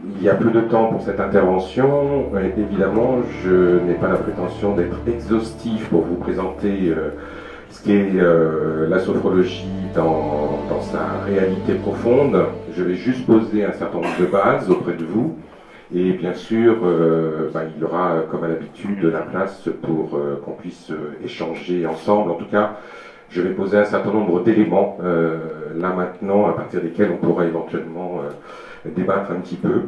Il y a peu de temps pour cette intervention. Évidemment, je n'ai pas la prétention d'être exhaustif pour vous présenter ce qu'est la sophrologie dans sa réalité profonde. Je vais juste poser un certain nombre de bases auprès de vous. Et bien sûr, il y aura, comme à l'habitude, de la place pour qu'on puisse échanger ensemble. En tout cas, je vais poser un certain nombre d'éléments, là maintenant, à partir desquels on pourra éventuellement débattre un petit peu.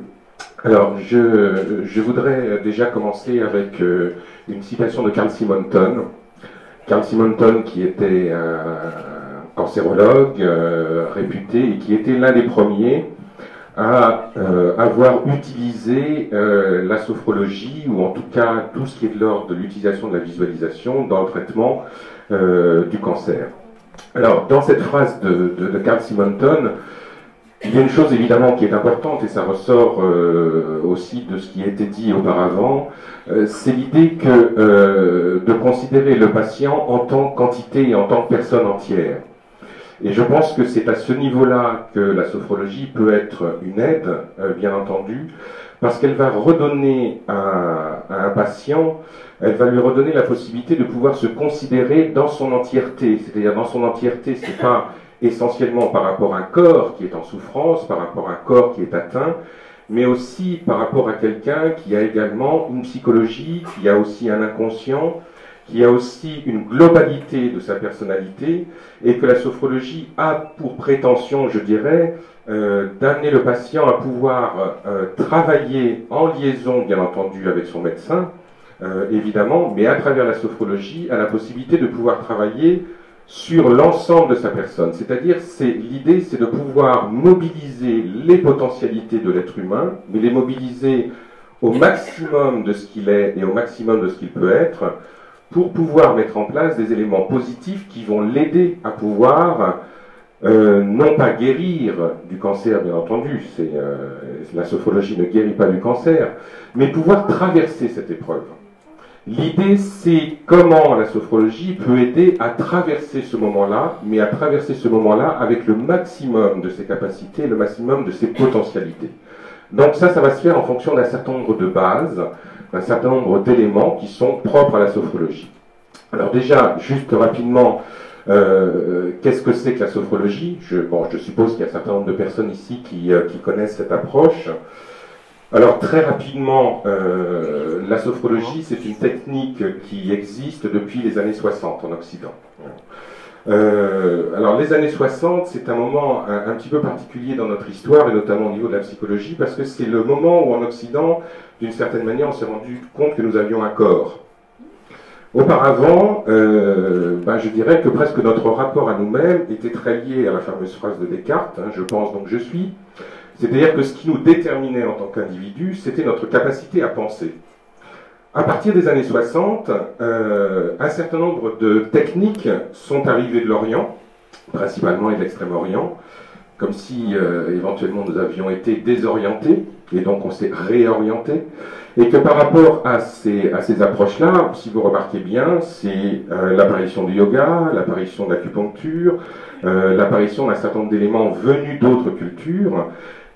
Alors, je voudrais déjà commencer avec une citation de Carl Simonton. Carl Simonton, qui était un cancérologue réputé et qui était l'un des premiers à avoir utilisé la sophrologie, ou en tout cas tout ce qui est de l'ordre de l'utilisation de la visualisation dans le traitement du cancer. Alors, dans cette phrase de Carl Simonton, il y a une chose évidemment qui est importante, et ça ressort aussi de ce qui a été dit auparavant, c'est l'idée que de considérer le patient en tant qu'entité et en tant que personne entière. Et je pense que c'est à ce niveau-là que la sophrologie peut être une aide, bien entendu, parce qu'elle va redonner à un patient, elle va lui redonner la possibilité de pouvoir se considérer dans son entièreté. C'est-à-dire dans son entièreté, c'est pas essentiellement par rapport à un corps qui est en souffrance, par rapport à un corps qui est atteint, mais aussi par rapport à quelqu'un qui a également une psychologie, qui a aussi un inconscient, qui a aussi une globalité de sa personnalité, et que la sophrologie a pour prétention, je dirais, d'amener le patient à pouvoir travailler en liaison, bien entendu, avec son médecin, évidemment, mais à travers la sophrologie, a la possibilité de pouvoir travailler sur l'ensemble de sa personne. C'est-à-dire, l'idée, c'est de pouvoir mobiliser les potentialités de l'être humain, mais les mobiliser au maximum de ce qu'il est et au maximum de ce qu'il peut être, pour pouvoir mettre en place des éléments positifs qui vont l'aider à pouvoir, non pas guérir du cancer, bien entendu, la sophrologie ne guérit pas du cancer, mais pouvoir traverser cette épreuve. L'idée, c'est comment la sophrologie peut aider à traverser ce moment-là, mais à traverser ce moment-là avec le maximum de ses capacités, le maximum de ses potentialités. Donc ça va se faire en fonction d'un certain nombre de bases, un certain nombre d'éléments qui sont propres à la sophrologie. Alors déjà, juste rapidement, qu'est-ce que c'est que la sophrologie? Je suppose qu'il y a un certain nombre de personnes ici qui connaissent cette approche. Alors très rapidement, la sophrologie, c'est une technique qui existe depuis les années 60 en Occident. Alors les années 60, c'est un moment un petit peu particulier dans notre histoire, et notamment au niveau de la psychologie, parce que c'est le moment où en Occident, d'une certaine manière, on s'est rendu compte que nous avions un corps. Auparavant, je dirais que presque notre rapport à nous-mêmes était très lié à la fameuse phrase de Descartes, je pense donc je suis. C'est-à-dire que ce qui nous déterminait en tant qu'individu, c'était notre capacité à penser. À partir des années 60, un certain nombre de techniques sont arrivées de l'Orient, principalement et de l'Extrême-Orient, comme si éventuellement nous avions été désorientés, et donc on s'est réorienté, et que par rapport à ces approches-là, si vous remarquez bien, c'est l'apparition du yoga, l'apparition de l'acupuncture, l'apparition d'un certain nombre d'éléments venus d'autres cultures,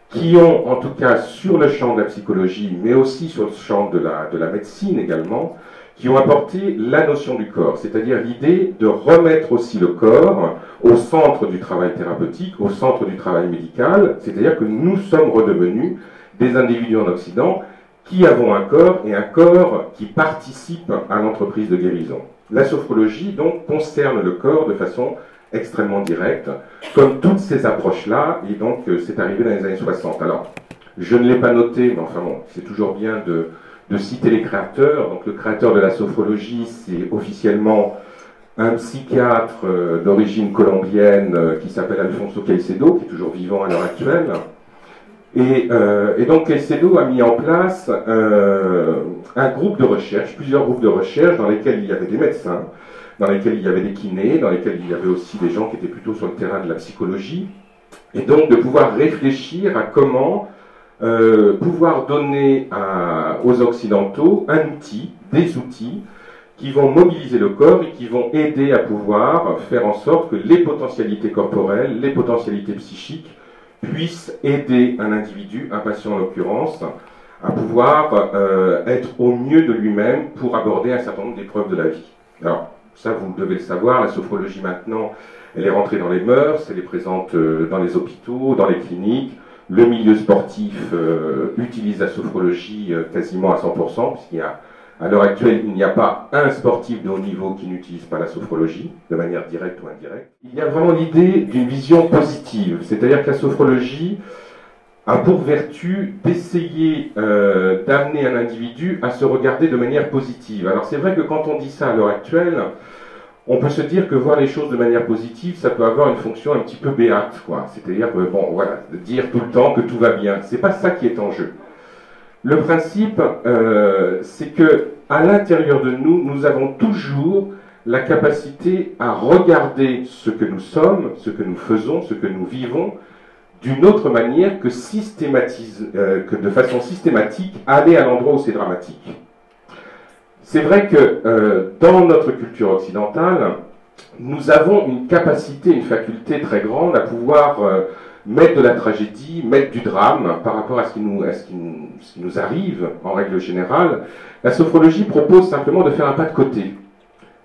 qui ont, en tout cas sur le champ de la psychologie, mais aussi sur le champ de la médecine également, qui ont apporté la notion du corps, c'est-à-dire l'idée de remettre aussi le corps au centre du travail thérapeutique, au centre du travail médical, c'est-à-dire que nous sommes redevenus des individus en Occident qui avons un corps, et un corps qui participe à l'entreprise de guérison. La sophrologie, donc, concerne le corps de façon extrêmement directe, comme toutes ces approches-là, et donc c'est arrivé dans les années 60. Alors, je ne l'ai pas noté, mais enfin bon, c'est toujours bien de citer les créateurs. Donc le créateur de la sophrologie, c'est officiellement un psychiatre d'origine colombienne qui s'appelle Alfonso Caicedo, qui est toujours vivant à l'heure actuelle. Et donc Caicedo a mis en place un groupe de recherche, plusieurs groupes de recherche dans lesquels il y avait des médecins, dans lesquels il y avait des kinés, dans lesquels il y avait aussi des gens qui étaient plutôt sur le terrain de la psychologie, et donc de pouvoir réfléchir à comment pouvoir donner aux Occidentaux un outil, des outils, qui vont mobiliser le corps et qui vont aider à pouvoir faire en sorte que les potentialités corporelles, les potentialités psychiques puisse aider un individu, un patient en l'occurrence, à pouvoir être au mieux de lui-même pour aborder un certain nombre d'épreuves de la vie. Alors, ça vous devez le savoir, la sophrologie maintenant, elle est rentrée dans les mœurs, elle est présente dans les hôpitaux, dans les cliniques. Le milieu sportif utilise la sophrologie quasiment à 100%, puisqu'il y a, à l'heure actuelle, il n'y a pas un sportif de haut niveau qui n'utilise pas la sophrologie, de manière directe ou indirecte. Il y a vraiment l'idée d'une vision positive, c'est-à-dire que la sophrologie a pour vertu d'essayer d'amener un individu à se regarder de manière positive. Alors c'est vrai que quand on dit ça à l'heure actuelle, on peut se dire que voir les choses de manière positive, ça peut avoir une fonction un petit peu béate, quoi. C'est-à-dire que, bon, voilà, de dire tout le temps que tout va bien. C'est pas ça qui est en jeu. Le principe, c'est que à l'intérieur de nous, nous avons toujours la capacité à regarder ce que nous sommes, ce que nous faisons, ce que nous vivons, d'une autre manière que, que de façon systématique, aller à l'endroit où c'est dramatique. C'est vrai que dans notre culture occidentale, nous avons une capacité, une faculté très grande à pouvoir mettre de la tragédie, mettre du drame par rapport à ce qui nous arrive en règle générale. La sophrologie propose simplement de faire un pas de côté,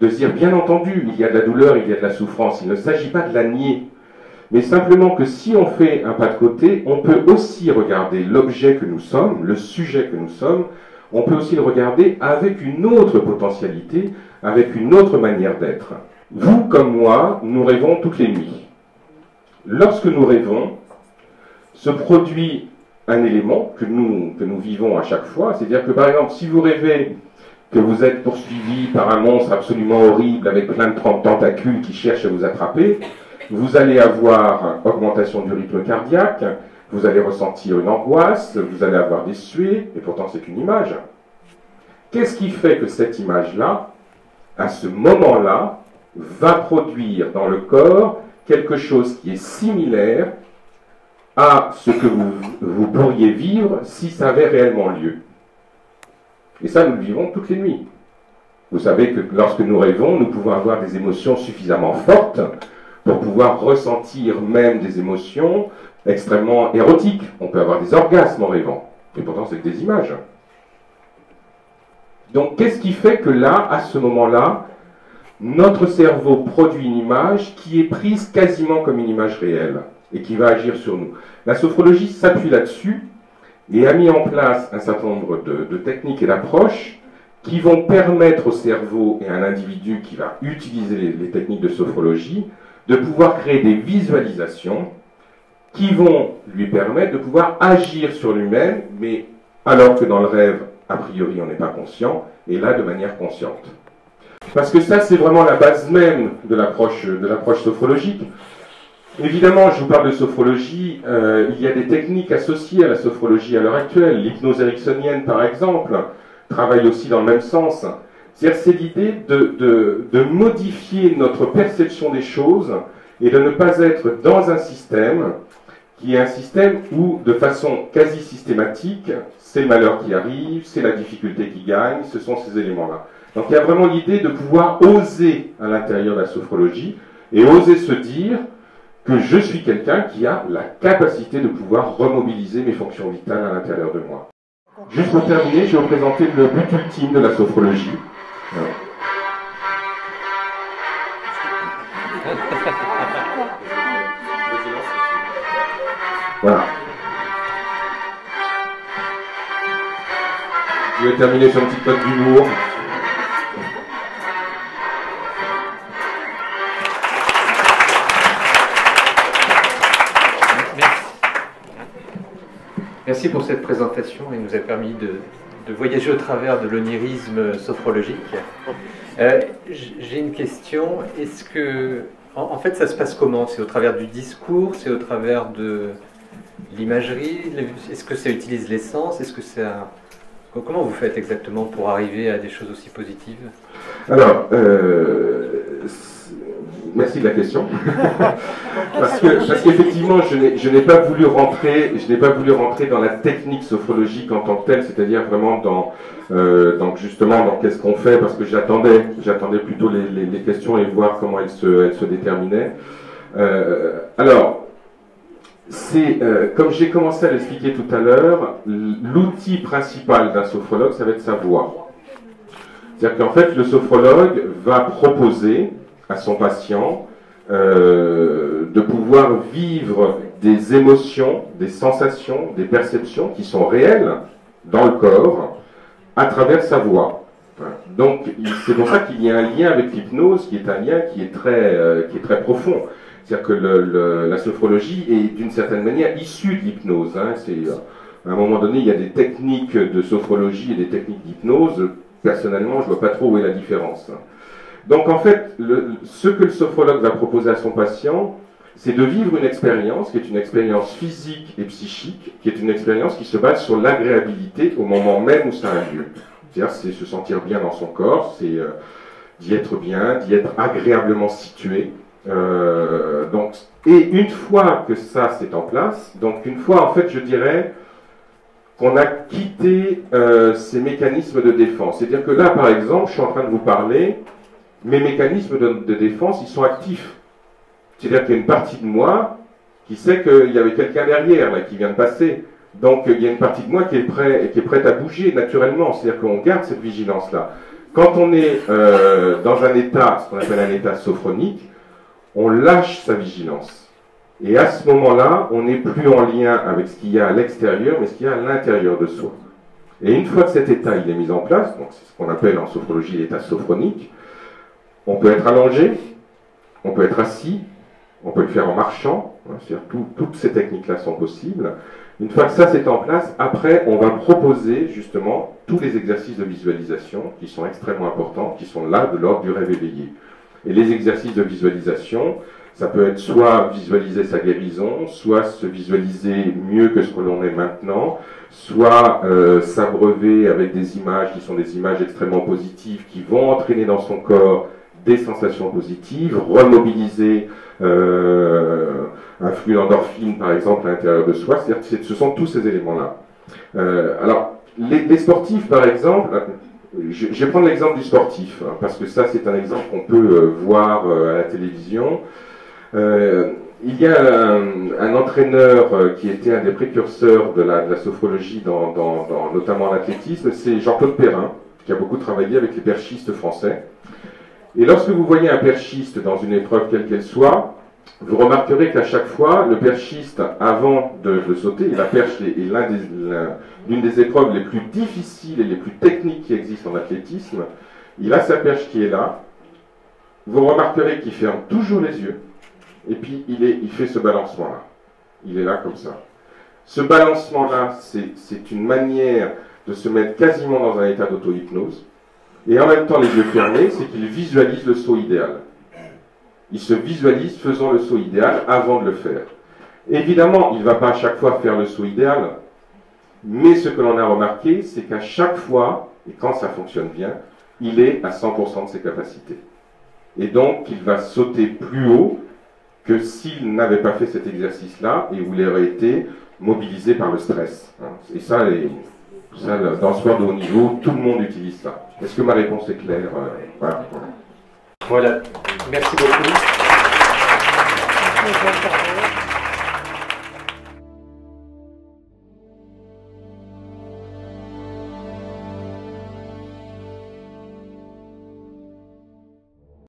de se dire, bien entendu, il y a de la douleur, il y a de la souffrance, il ne s'agit pas de la nier, mais simplement que si on fait un pas de côté, on peut aussi regarder l'objet que nous sommes, le sujet que nous sommes, on peut aussi le regarder avec une autre potentialité, avec une autre manière d'être. Vous, comme moi, nous rêvons toutes les nuits. Lorsque nous rêvons, se produit un élément que nous vivons à chaque fois, c'est-à-dire que par exemple, si vous rêvez que vous êtes poursuivi par un monstre absolument horrible avec plein de tentacules qui cherchent à vous attraper, vous allez avoir augmentation du rythme cardiaque, vous allez ressentir une angoisse, vous allez avoir des suées, et pourtant c'est une image. Qu'est-ce qui fait que cette image-là, à ce moment-là, va produire dans le corps quelque chose qui est similaire à ce que vous pourriez vivre si ça avait réellement lieu? Et ça, nous le vivons toutes les nuits. Vous savez que lorsque nous rêvons, nous pouvons avoir des émotions suffisamment fortes pour pouvoir ressentir même des émotions extrêmement érotiques. On peut avoir des orgasmes en rêvant, et pourtant c'est que des images. Donc qu'est-ce qui fait que là, à ce moment-là, notre cerveau produit une image qui est prise quasiment comme une image réelle et qui va agir sur nous? La sophrologie s'appuie là-dessus et a mis en place un certain nombre de techniques et d'approches qui vont permettre au cerveau et à un individu qui va utiliser les techniques de sophrologie de pouvoir créer des visualisations qui vont lui permettre de pouvoir agir sur lui-même, mais alors que dans le rêve, a priori, on n'est pas conscient, et là, de manière consciente. Parce que ça, c'est vraiment la base même de l'approche sophrologique. Évidemment, je vous parle de sophrologie, il y a des techniques associées à la sophrologie à l'heure actuelle. L'hypnose ericksonienne, par exemple, travaille aussi dans le même sens. C'est l'idée de modifier notre perception des choses et de ne pas être dans un système qui est un système où, de façon quasi systématique, c'est le malheur qui arrive, c'est la difficulté qui gagne, ce sont ces éléments-là. Donc il y a vraiment l'idée de pouvoir oser à l'intérieur de la sophrologie et oser se dire que je suis quelqu'un qui a la capacité de pouvoir remobiliser mes fonctions vitales à l'intérieur de moi. Juste pour terminer, je vais vous présenter le but ultime de la sophrologie. Voilà. Je vais terminer sur une petite note d'humour. Merci pour cette présentation. Il nous a permis de voyager au travers de l'onirisme sophrologique. J'ai une question. Est-ce que, en fait, ça se passe comment? C'est au travers du discours? C'est au travers de l'imagerie? Est-ce que ça utilise les sens? Est-ce que ça... Comment vous faites exactement pour arriver à des choses aussi positives? Alors, merci de la question. parce qu'effectivement, je n'ai pas voulu rentrer dans la technique sophrologique en tant que telle, c'est-à-dire vraiment donc justement dans qu'est-ce qu'on fait, parce que j'attendais plutôt les questions et voir comment elles se déterminaient. Alors, c'est, comme j'ai commencé à l'expliquer tout à l'heure, l'outil principal d'un sophrologue, ça va être sa voix. C'est-à-dire qu'en fait, le sophrologue va proposer à son patient de pouvoir vivre des émotions, des sensations, des perceptions qui sont réelles dans le corps à travers sa voix. Donc, c'est pour ça qu'il y a un lien avec l'hypnose qui est un lien qui est très profond. C'est-à-dire que la sophrologie est d'une certaine manière issue de l'hypnose. Hein. À un moment donné, il y a des techniques de sophrologie et des techniques d'hypnose. Personnellement, je ne vois pas trop où est la différence. Donc en fait, ce que le sophrologue va proposer à son patient, c'est de vivre une expérience qui est une expérience physique et psychique, qui est une expérience qui se base sur l'agréabilité au moment même où ça a lieu. C'est-à-dire, c'est se sentir bien dans son corps, c'est d'y être bien, d'y être agréablement situé. Et une fois que ça c'est en place, donc une fois en fait je dirais qu'on a quitté ces mécanismes de défense. C'est-à-dire que là par exemple, je suis en train de vous parler, mes mécanismes de défense ils sont actifs. C'est-à-dire qu'il y a une partie de moi qui sait qu'il y avait quelqu'un derrière là qui vient de passer. Donc il y a une partie de moi qui est prête à bouger naturellement. C'est-à-dire qu'on garde cette vigilance-là. Quand on est dans un état, ce qu'on appelle un état sophronique, on lâche sa vigilance. Et à ce moment-là, on n'est plus en lien avec ce qu'il y a à l'extérieur, mais ce qu'il y a à l'intérieur de soi. Et une fois que cet état il est mis en place, donc c'est ce qu'on appelle en sophrologie l'état sophronique, on peut être allongé, on peut être assis, on peut le faire en marchant, c'est-à-dire toutes ces techniques-là sont possibles. Une fois que ça c'est en place, après on va proposer justement tous les exercices de visualisation qui sont extrêmement importants, qui sont là de l'ordre du rêve éveillé. Et les exercices de visualisation, ça peut être soit visualiser sa guérison, soit se visualiser mieux que ce que l'on est maintenant, soit s'abreuver avec des images qui sont des images extrêmement positives, qui vont entraîner dans son corps des sensations positives, remobiliser un flux d'endorphine par exemple à l'intérieur de soi, c'est-à-dire que ce sont tous ces éléments-là. Alors, les sportifs par exemple, je vais prendre l'exemple du sportif, hein, parce que ça c'est un exemple qu'on peut voir à la télévision. Il y a un entraîneur qui était un des précurseurs de la sophrologie, notamment en athlétisme, c'est Jean-Claude Perrin, qui a beaucoup travaillé avec les perchistes français. Et lorsque vous voyez un perchiste dans une épreuve quelle qu'elle soit, vous remarquerez qu'à chaque fois, le perchiste, avant de sauter, et la perche est l'une des épreuves les plus difficiles et les plus techniques qui existent en athlétisme, il a sa perche qui est là, vous remarquerez qu'il ferme toujours les yeux, et puis il fait ce balancement-là. Il est là comme ça. Ce balancement-là, c'est une manière de se mettre quasiment dans un état d'auto-hypnose, et en même temps les yeux fermés, c'est qu'il visualise le saut idéal. Il se visualise faisant le saut idéal avant de le faire. Évidemment, il ne va pas à chaque fois faire le saut idéal, mais ce que l'on a remarqué, c'est qu'à chaque fois, et quand ça fonctionne bien, il est à 100% de ses capacités. Et donc, il va sauter plus haut que s'il n'avait pas fait cet exercice-là et où il aurait été mobilisé par le stress. Et ça, dans le sport de haut niveau, tout le monde utilise ça. Est-ce que ma réponse est claire? Voilà. Voilà. Merci beaucoup.